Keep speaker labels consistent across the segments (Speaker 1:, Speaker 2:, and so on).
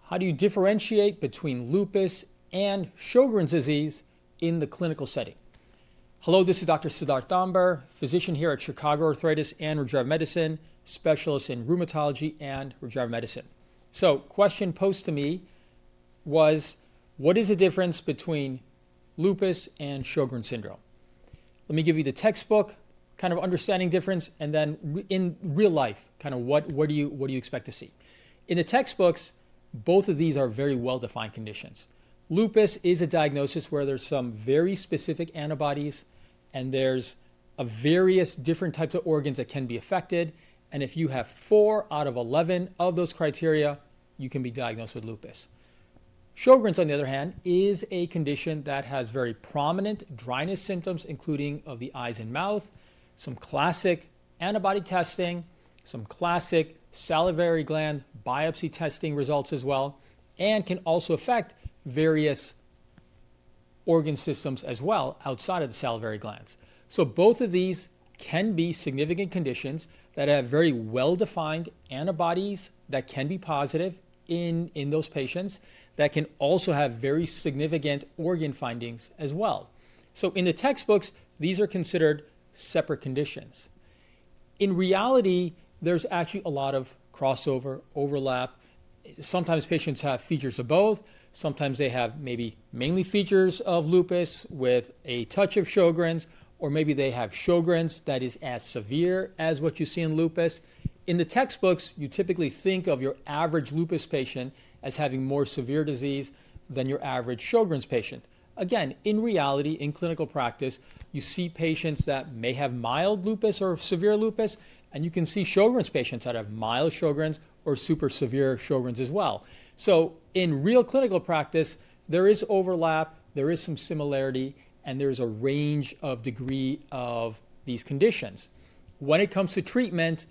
Speaker 1: How do you differentiate between lupus and Sjögren's disease in the clinical setting? Hello, this is Dr. Siddharth Damber, physician here at Chicago Arthritis and Regenerative Medicine, specialist in rheumatology and regenerative medicine. So, question posed to me was, what is the difference between lupus and Sjögren's syndrome? Let me give you the textbook kind of understanding difference, and then in real life, kind of what do you expect to see? In the textbooks, both of these are very well-defined conditions. Lupus is a diagnosis where there's some very specific antibodies, and there's various different types of organs that can be affected. And if you have 4 out of 11 of those criteria, you can be diagnosed with lupus. Sjögren's, on the other hand, is a condition that has very prominent dryness symptoms, including of the eyes and mouth, some classic antibody testing, some classic salivary gland biopsy testing results as well, and can also affect various organ systems as well outside of the salivary glands. So both of these can be significant conditions that have very well-defined antibodies that can be positive in those patients, that can also have very significant organ findings as well. So in the textbooks, these are considered separate conditions. In reality, there's actually a lot of crossover, overlap. Sometimes patients have features of both. Sometimes they have maybe mainly features of lupus with a touch of Sjögren's, or maybe they have Sjögren's that is as severe as what you see in lupus. In the textbooks, you typically think of your average lupus patient as having more severe disease than your average Sjögren's patient. Again, in reality, in clinical practice, you see patients that may have mild lupus or severe lupus, and you can see Sjögren's patients that have mild Sjögren's or super severe Sjögren's as well. So in real clinical practice, there is overlap, there is some similarity, and there's a range of degree of these conditions. When it comes to treatment,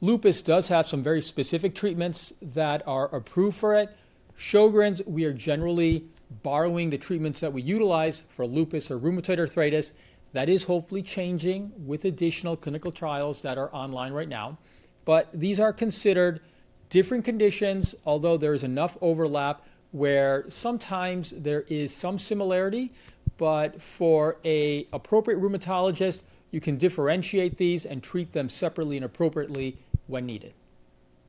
Speaker 1: lupus does have some very specific treatments that are approved for it. Sjögren's, we are generally borrowing the treatments that we utilize for lupus or rheumatoid arthritis. That is hopefully changing with additional clinical trials that are online right now. But these are considered different conditions, although there is enough overlap where sometimes there is some similarity, but for an appropriate rheumatologist, you can differentiate these and treat them separately and appropriately when needed.